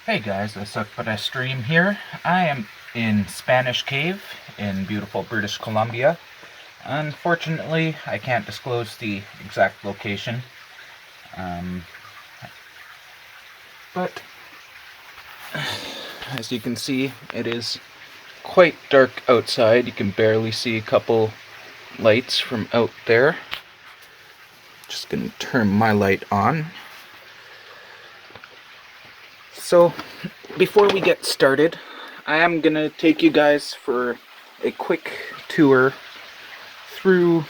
Hey guys, it's a stream here. I am in Spanish Cave in beautiful British Columbia. Unfortunately, I can't disclose the exact location, um, but as you can see, it is quite dark outside. You can barely see a couple lights from out there. Just gonna turn my light on. So, before we get started, I am gonna take you guys for a quick tour through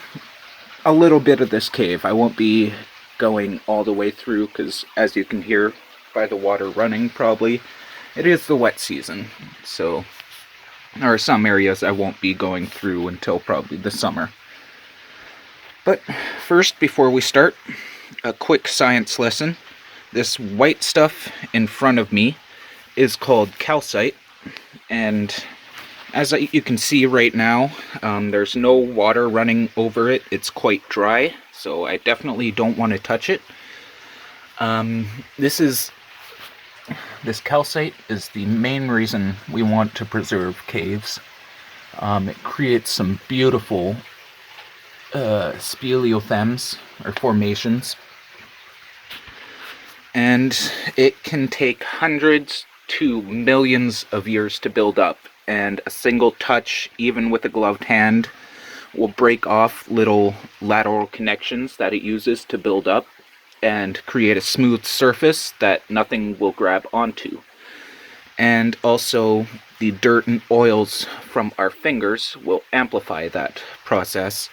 a little bit of this cave. I won't be going all the way through because, as you can hear by the water running, probably it is the wet season. So there are some areas I won't be going through until probably the summer. But first, before we start, a quick science lesson. This white stuff in front of me is called calcite, and as you can see right now, there's no water running over it. It's quite dry, so I definitely don't want to touch it. This calcite is the main reason we want to preserve caves. It creates some beautiful speleothems, or formations, and it can take hundreds to millions of years to build up, and a single touch, even with a gloved hand, will break off little lateral connections that it uses to build up and create a smooth surface that nothing will grab onto. And also, the dirt and oils from our fingers will amplify that process,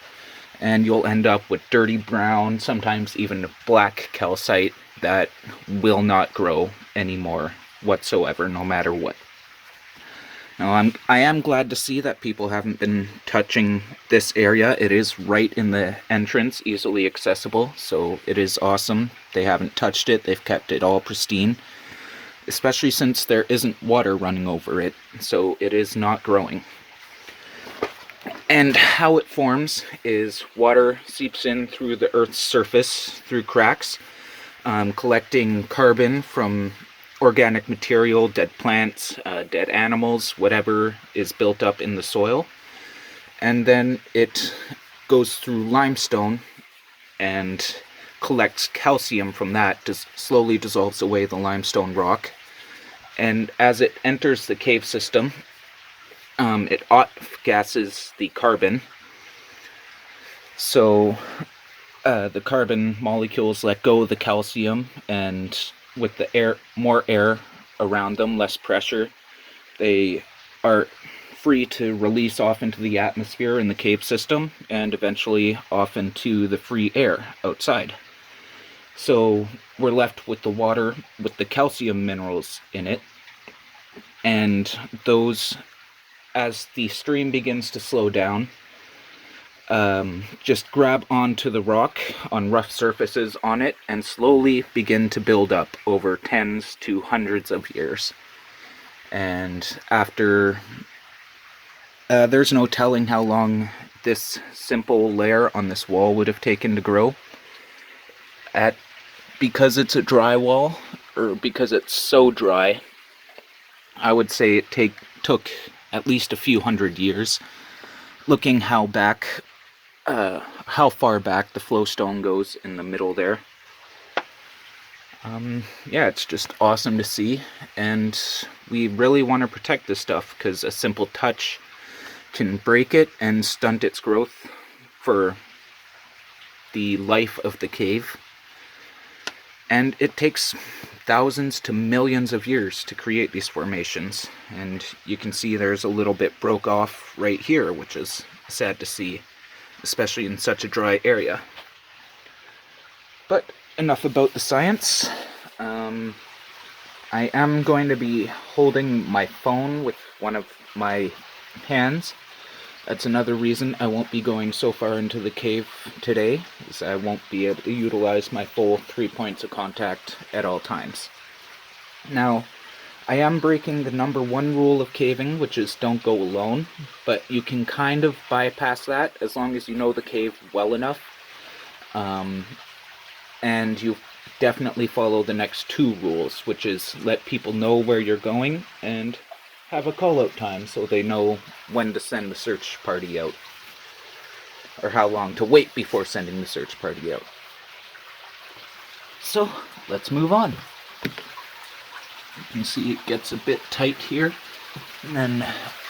and you'll end up with dirty brown, sometimes even black calcite that will not grow anymore whatsoever, no matter what. Now, I am glad to see that people haven't been touching this area. It is right in the entrance, easily accessible, so it is awesome. They haven't touched it, they've kept it all pristine, especially since there isn't water running over it, so it is not growing. And how it forms is water seeps in through the Earth's surface, through cracks, collecting carbon from organic material, dead plants, dead animals, whatever is built up in the soil. And then it goes through limestone and collects calcium from that, slowly dissolves away the limestone rock. And as it enters the cave system, it off-gases the carbon. So the carbon molecules let go of the calcium, and with the more air around them, less pressure, they are free to release off into the atmosphere in the cave system, and eventually off into the free air outside. So we're left with the water with the calcium minerals in it, and those, as the stream begins to slow down, just grab onto the rock on rough surfaces on it and slowly begin to build up over tens to hundreds of years. And after, there's no telling how long this simple layer on this wall would have taken to grow. Because it's a dry wall, or because it's so dry, I would say it took at least a few hundred years. Looking how far back the flowstone goes in the middle there. Yeah, it's just awesome to see, and we really want to protect this stuff because a simple touch can break it and stunt its growth for the life of the cave. And it takes thousands to millions of years to create these formations, and you can see there's a little bit broke off right here, which is sad to see, especially in such a dry area. But enough about the science. I am going to be holding my phone with one of my hands. That's another reason I won't be going so far into the cave today, is I won't be able to utilize my full 3 points of contact at all times. Now, I am breaking the #1 rule of caving, which is don't go alone, but you can kind of bypass that as long as you know the cave well enough, and you definitely follow the next 2 rules, which is let people know where you're going and have a call out time so they know when to send the search party out, or how long to wait before sending the search party out. So let's move on. You can see it gets a bit tight here and then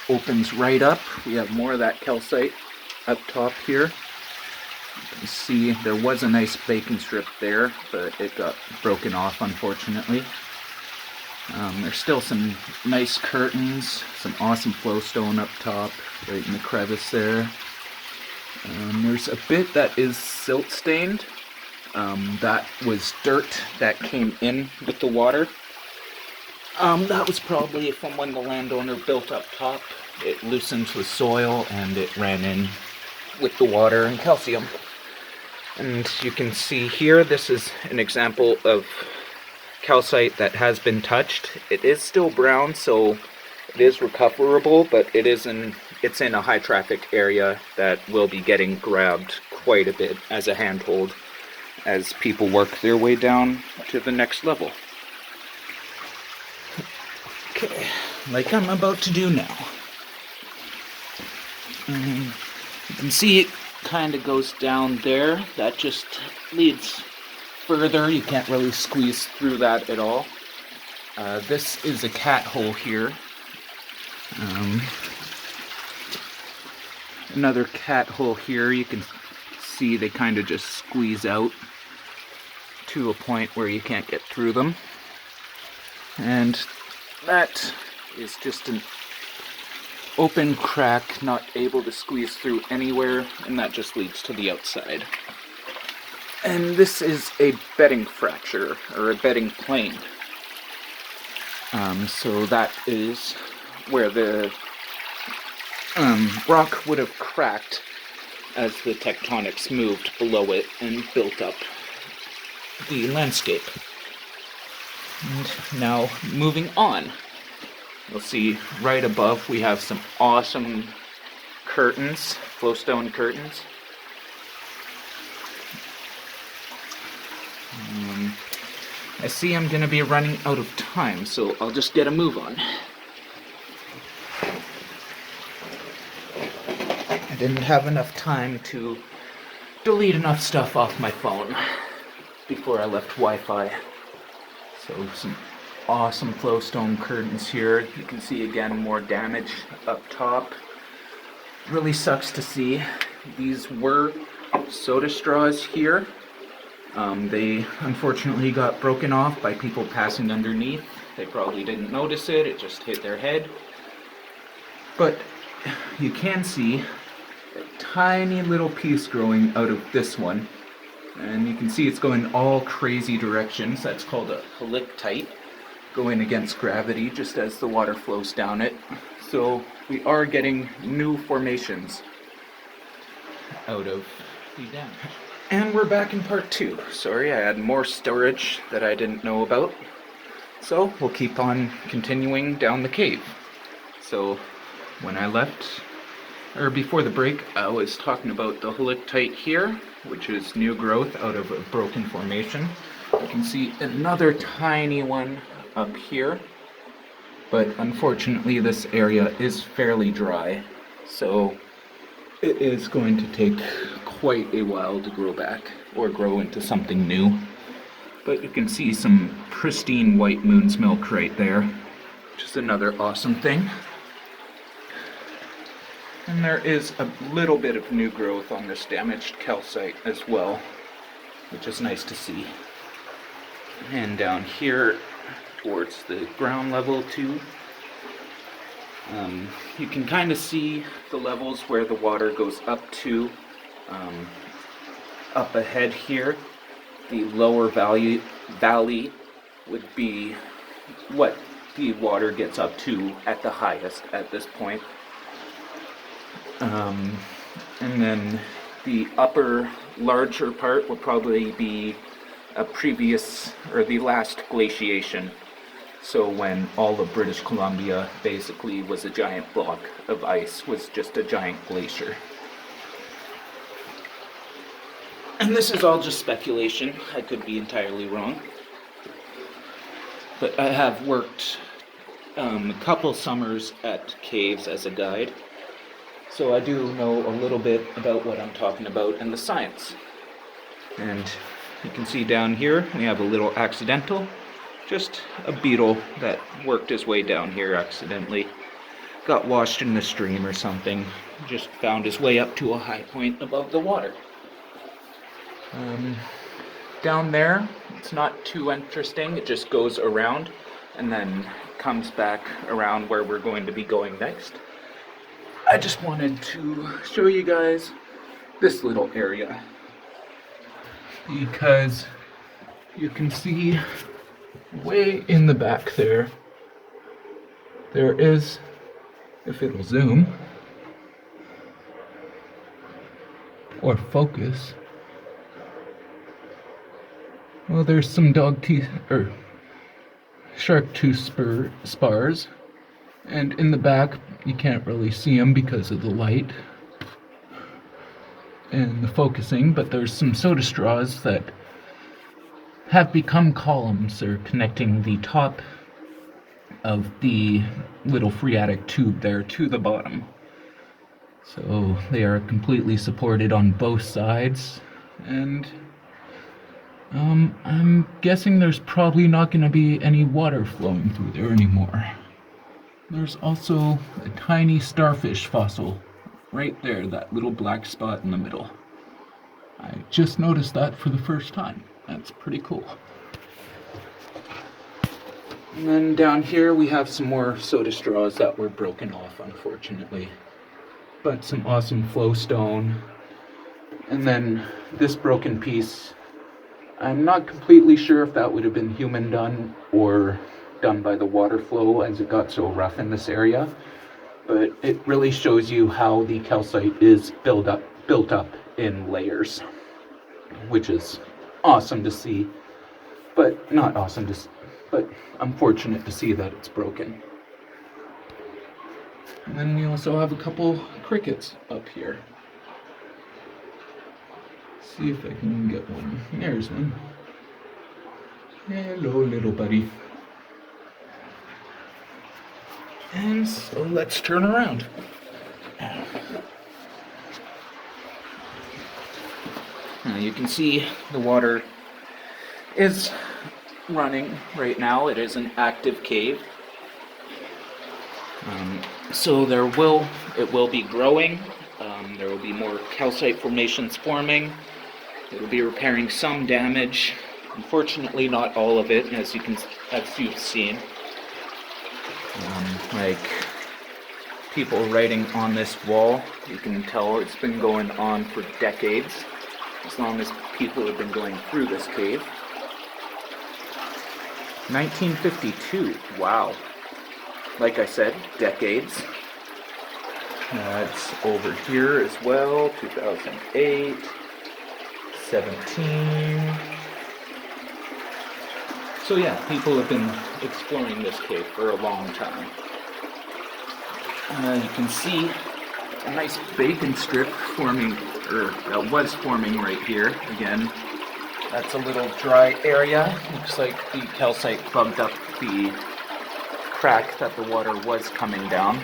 opens right up. We have more of that calcite up top here. You can see there was a nice bacon strip there, but it got broken off, unfortunately. There's still some nice curtains, some awesome flowstone up top, right in the crevice there. There's a bit that is silt stained. That was dirt that came in with the water. That was probably from when the landowner built up top. It loosened with soil and it ran in with the water and calcium. And you can see here, this is an example of calcite that has been touched. It is still brown, so it is recoverable, but it's in a high traffic area that will be getting grabbed quite a bit as a handhold as people work their way down to the next level. Okay, like I'm about to do now. You can see it kind of goes down there. That just leads further. You can't really squeeze through that at all. This is a cat hole here. Another cat hole here. You can see they kind of just squeeze out to a point where you can't get through them. And that is just an open crack, not able to squeeze through anywhere, and that just leads to the outside. And this is a bedding fracture, or a bedding plane. So that is where the rock would have cracked as the tectonics moved below it and built up the landscape. And now moving on. You'll see right above we have some awesome curtains, flowstone curtains. I see I'm going to be running out of time, so I'll just get a move on. I didn't have enough time to delete enough stuff off my phone before I left Wi-Fi. So some awesome flowstone curtains here. You can see again more damage up top. Really sucks to see. These were soda straws here. They unfortunately got broken off by people passing underneath. They probably didn't notice it, it just hit their head. But you can see a tiny little piece growing out of this one. And you can see it's going all crazy directions. That's called a Calcite, going against gravity just as the water flows down it. So we are getting new formations out of the dam. And we're back in part 2. Sorry, I had more storage that I didn't know about. So we'll keep on continuing down the cave. So when I left, or before the break, I was talking about the Calcite here, which is new growth out of a broken formation. You can see another tiny one up here, but unfortunately this area is fairly dry, so it is going to take quite a while to grow back or grow into something new. But you can see some pristine white moon's milk right there, which is another awesome thing. And there is a little bit of new growth on this damaged calcite as well, which is nice to see. And down here towards the ground level too, you can kind of see the levels where the water goes up to. Up ahead here, the lower valley would be what the water gets up to at the highest at this point. And then the upper larger part will probably be a previous, or the last glaciation. So when all of British Columbia basically was a giant block of ice, was just a giant glacier. And this is all just speculation. I could be entirely wrong. But I have worked a couple summers at caves as a guide. So I do know a little bit about what I'm talking about and the science. And you can see down here, we have a little accidental. Just a beetle that worked his way down here accidentally. Got washed in the stream or something. Just found his way up to a high point above the water. Down there, it's not too interesting. It just goes around and then comes back around where we're going to be going next. I just wanted to show you guys this little area, because you can see way in the back there is, if it'll zoom or focus, well, there's some dog teeth or shark tooth spars, and in the back you can't really see them because of the light and the focusing, but there's some soda straws that have become columns. They're connecting the top of the little phreatic tube there to the bottom. So they are completely supported on both sides, and I'm guessing there's probably not going to be any water flowing through there anymore. There's also a tiny starfish fossil right there, that little black spot in the middle. I just noticed that for the first time. That's pretty cool. And then down here we have some more soda straws that were broken off, unfortunately. But some awesome flowstone. And then this broken piece, I'm not completely sure if that would have been human done or done by the water flow as it got so rough in this area. But it really shows you how the calcite is built up in layers, which is awesome to see, but not awesome to see, but unfortunate to see that it's broken. And then we also have a couple crickets up here. See if I can get one. There's one. Hello, little buddy. And so let's turn around. Now you can see the water is running right now. It is an active cave. So it will be growing. There will be more calcite formations forming. It will be repairing some damage. Unfortunately, not all of it, as you've seen. Like people writing on this wall, you can tell it's been going on for decades, as long as people have been going through this cave. 1952, wow. Like I said, decades. It's over here as well, 2008, 17. So yeah, people have been exploring this cave for a long time. You can see a nice bacon strip forming, or that was forming right here. Again, that's a little dry area. Looks like the calcite plugged up the crack that the water was coming down.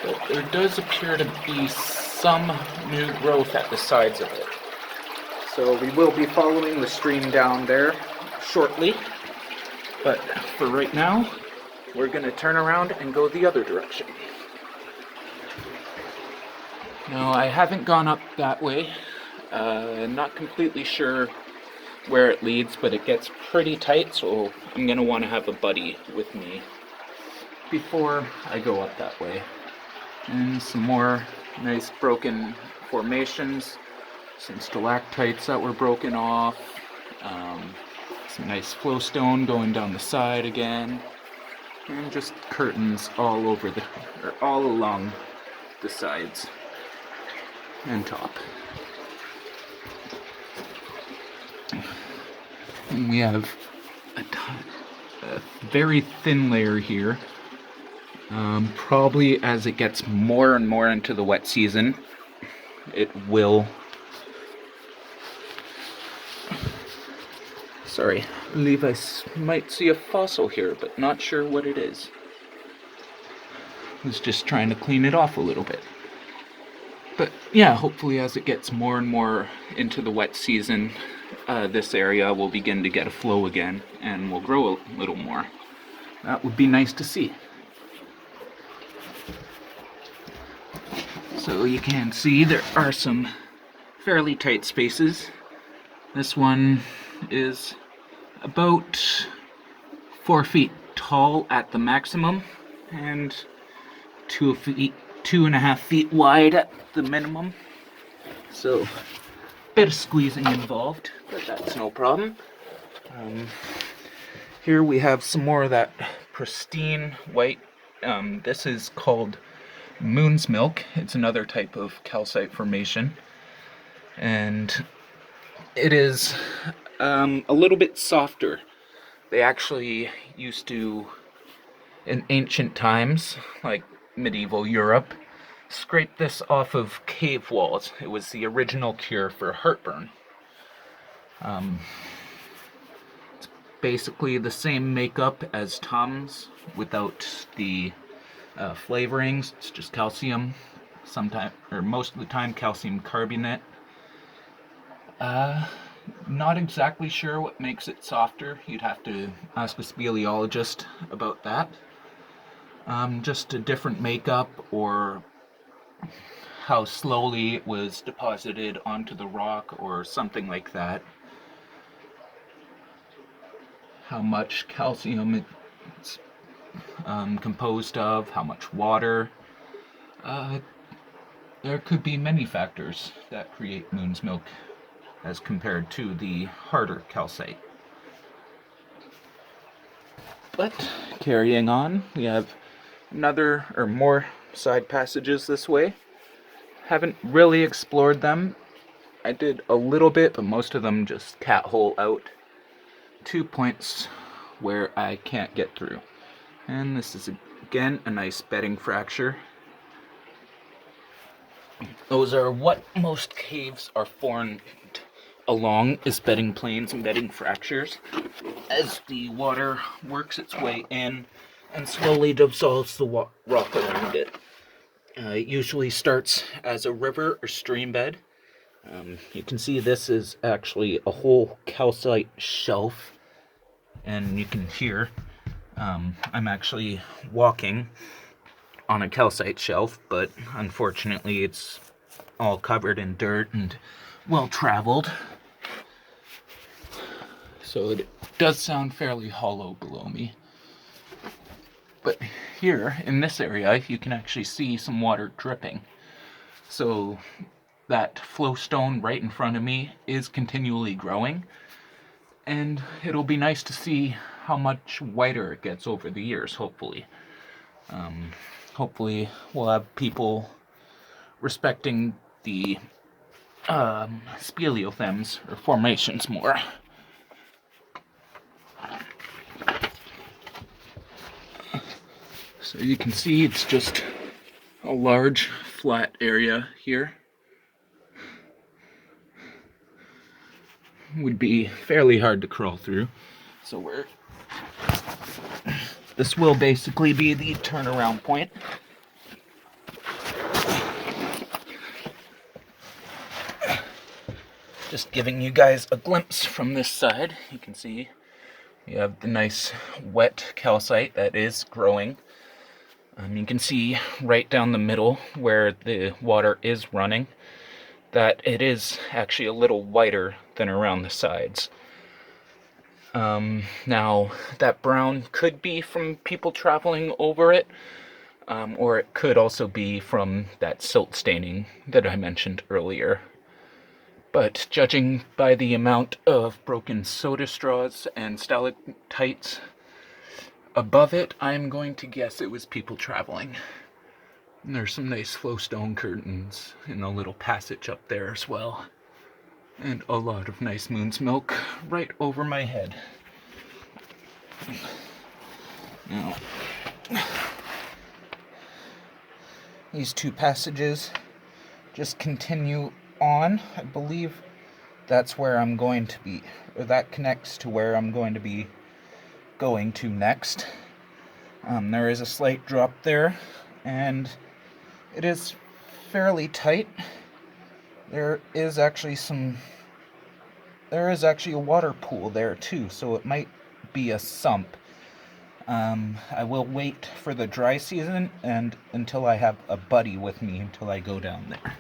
But there does appear to be some new growth at the sides of it. So we will be following the stream down there shortly. But for right now, we're going to turn around and go the other direction. Now, I haven't gone up that way. I'm not completely sure where it leads, but it gets pretty tight, so I'm going to want to have a buddy with me before I go up that way. And some more nice broken formations, some stalactites that were broken off, some nice flowstone going down the side again, and just curtains all along the sides and top. And we have a very thin layer here. Probably as it gets more and more into the wet season, it will... Sorry, I believe I might see a fossil here, but not sure what it is. I was just trying to clean it off a little bit. But yeah, hopefully as it gets more and more into the wet season, this area will begin to get a flow again and will grow a little more. That would be nice to see. So you can see there are some fairly tight spaces. This one is about 4 feet tall at the maximum and 2.5 feet wide at the minimum. So a bit of squeezing involved, but that's no problem. Here we have some more of that pristine white. This is called moon's milk. It's another type of calcite formation, and it is a little bit softer. They actually used to, in ancient times, like medieval Europe, scrape this off of cave walls. It was the original cure for heartburn. It's basically the same makeup as Tums without the flavorings. It's just calcium, sometimes, or most of the time, calcium carbonate. Not exactly sure what makes it softer. You'd have to ask a speleologist about that. Just a different makeup, or how slowly it was deposited onto the rock, or something like that. How much calcium it's composed of, how much water. There could be many factors that create moon's milk as compared to the harder calcite. But carrying on, we have another or more side passages this way. Haven't really explored them. I did a little bit, but most of them just cat hole out. 2 points where I can't get through. And this is again a nice bedding fracture. Those are what most caves are formed along, is bedding planes and bedding fractures, as the water works its way in and slowly dissolves the rock around it. It usually starts as a river or stream bed. You can see this is actually a whole calcite shelf, and you can hear I'm actually walking on a calcite shelf, but unfortunately it's all covered in dirt and well traveled. So it does sound fairly hollow below me. But here, in this area, you can actually see some water dripping. So that flow stone right in front of me is continually growing. And it'll be nice to see how much whiter it gets over the years, hopefully. Hopefully we'll have people respecting the speleothems, or formations, more. So you can see it's just a large flat area here. Would be fairly hard to crawl through. So this will basically be the turnaround point. Just giving you guys a glimpse from this side. You can see we have the nice wet calcite that is growing. You can see right down the middle where the water is running that it is actually a little whiter than around the sides. Now, that brown could be from people traveling over it, or it could also be from that silt staining that I mentioned earlier. But judging by the amount of broken soda straws and stalactites above it, I'm going to guess it was people traveling. And there's some nice flowstone curtains in a little passage up there as well. And a lot of nice moon's milk right over my head. Now, these two passages just continue on. I believe that's where I'm going to be, or that connects to where I'm going to be going to next. There is a slight drop there, and it is fairly tight. There is actually a water pool there too, so it might be a sump. I will wait for the dry season and until I have a buddy with me until I go down there.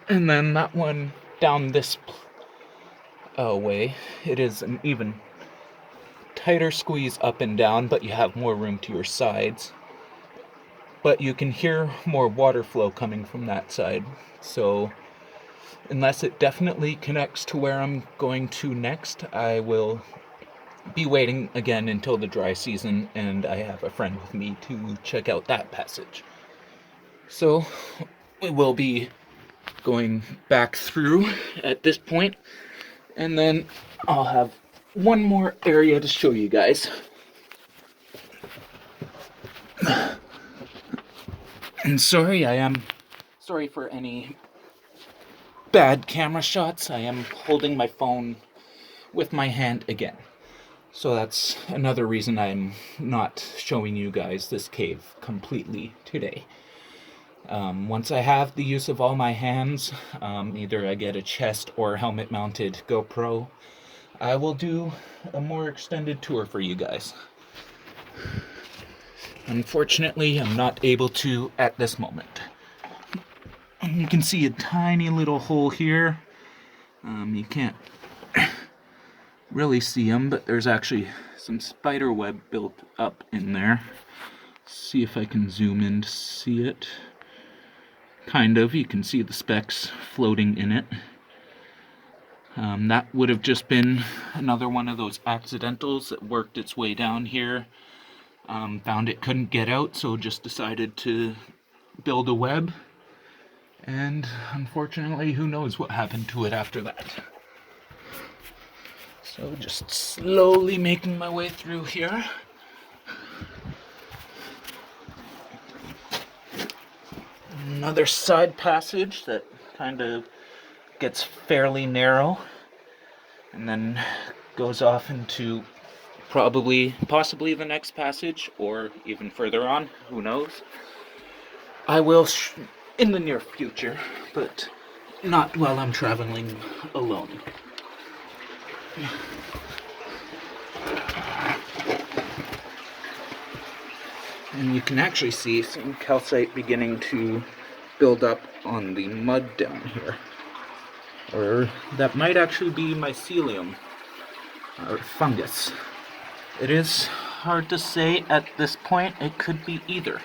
And then that one down this way, it is an even tighter squeeze up and down, but you have more room to your sides. But you can hear more water flow coming from that side. So unless it definitely connects to where I'm going to next, I will be waiting again until the dry season, and I have a friend with me to check out that passage. So we will be going back through at this point, and then I'll have one more area to show you guys. And sorry for any bad camera shots. I am holding my phone with my hand again. So that's another reason I'm not showing you guys this cave completely today. Once I have the use of all my hands, either I get a chest or helmet mounted GoPro, I will do a more extended tour for you guys. Unfortunately, I'm not able to at this moment. And you can see a tiny little hole here. You can't really see them, but there's actually some spider web built up in there. See if I can zoom in to see it. Kind of, you can see the specks floating in it. That would have just been another one of those accidentals that worked its way down here. Found it couldn't get out, so just decided to build a web. And unfortunately, who knows what happened to it after that. So just slowly making my way through here. Another side passage that kind of gets fairly narrow and then goes off into possibly the next passage or even further on, who knows. I will in the near future, but not while I'm traveling alone. And you can actually see some calcite beginning to build up on the mud down here. Or that might actually be mycelium, or fungus. It is hard to say at this point. It could be either.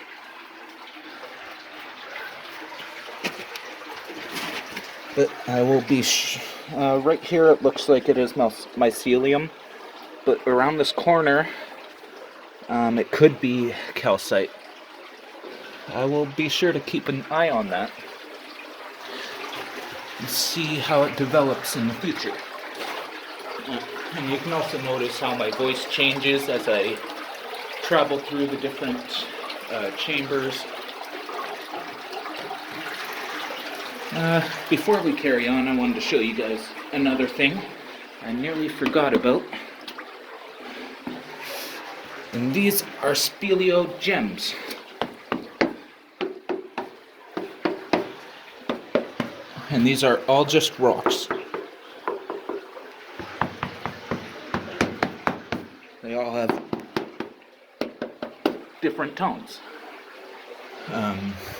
But I will be right here. It looks like it is mycelium, but around this corner, it could be calcite. I will be sure to keep an eye on that and see how it develops in the future. And you can also notice how my voice changes as I travel through the different chambers. Before we carry on, I wanted to show you guys another thing I nearly forgot about. And these are speleo gems. And these are all just rocks. They all have different tones.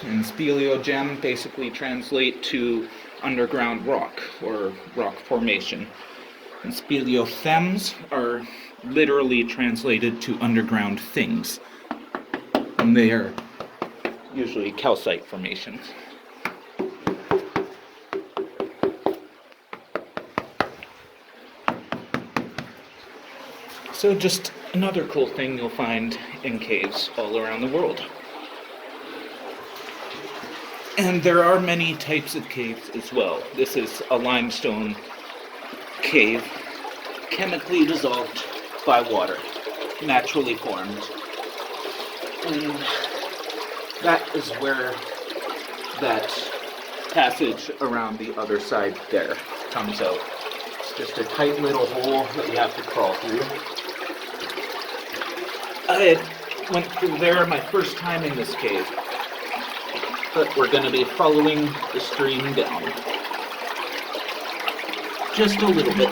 And speleo gem basically translate to underground rock or rock formation. And speleothems are literally translated to underground things. And they are usually calcite formations. So just another cool thing you'll find in caves all around the world. And there are many types of caves as well. This is a limestone cave, chemically dissolved by water, naturally formed. And that is where that passage around the other side there comes out. It's just a tight little hole that you have to crawl through. I went through there my first time in this cave, but we're going to be following the stream down just a little bit.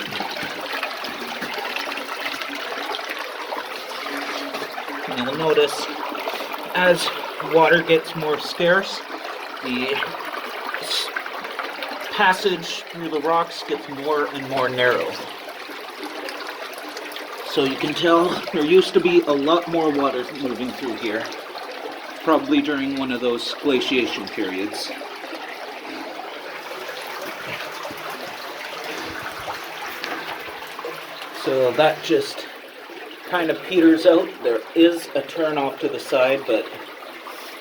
And you'll notice as water gets more scarce, the passage through the rocks gets more and more narrow. So you can tell there used to be a lot more water moving through here, probably during one of those glaciation periods. So that just kind of peters out. There is a turn off to the side, but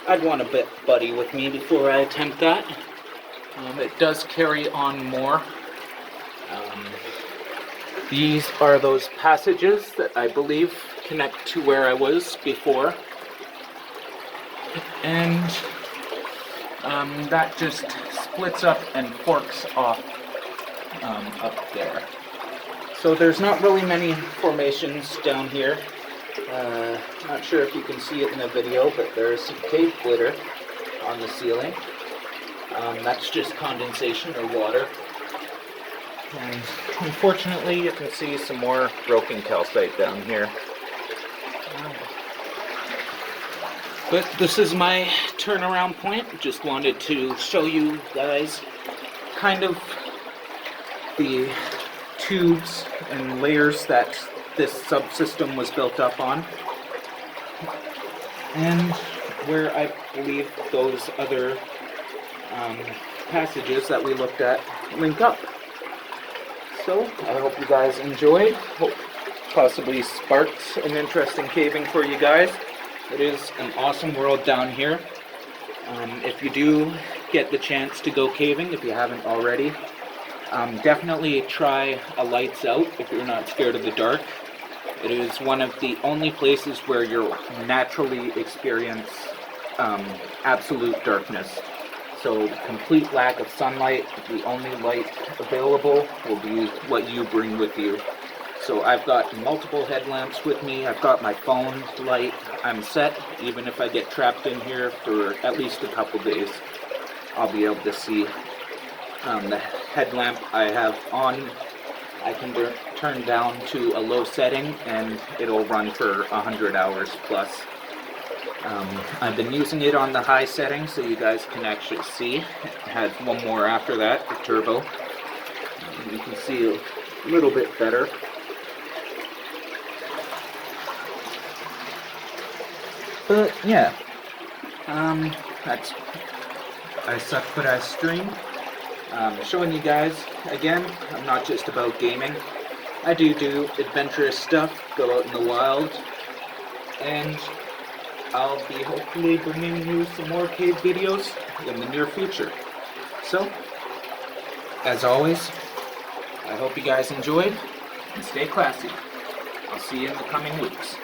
I'd want a buddy with me before I attempt that. It does carry on more. These are those passages that I believe connect to where I was before. And that just splits up and forks off up there. So there's not really many formations down here. Not sure if you can see it in the video, but there's some cave glitter on the ceiling. That's just condensation or water. And unfortunately, you can see some more broken calcite down here. But this is my turnaround point. Just wanted to show you guys kind of the tubes and layers that this subsystem was built up on, and where I believe those other passages that we looked at link up. So I hope you guys enjoyed. Hope possibly sparked an interesting caving for you guys. It is an awesome world down here. If you do get the chance to go caving, if you haven't already, definitely try a lights out if you're not scared of the dark. It is one of the only places where you'll naturally experience absolute darkness. So complete lack of sunlight, the only light available will be what you bring with you. So I've got multiple headlamps with me, I've got my phone light, I'm set. Even if I get trapped in here for at least a couple days, I'll be able to see. The headlamp I have on, I can turn down to a low setting and it'll run for 100 hours plus. I've been using it on the high setting so you guys can actually see. It has one more after that, the turbo. You can see a little bit better. But yeah, that's I suck but I stream. Showing you guys, again, I'm not just about gaming. I do adventurous stuff, go out in the wild, and I'll be hopefully bringing you some more cave videos in the near future. So, as always, I hope you guys enjoyed, and stay classy. I'll see you in the coming weeks.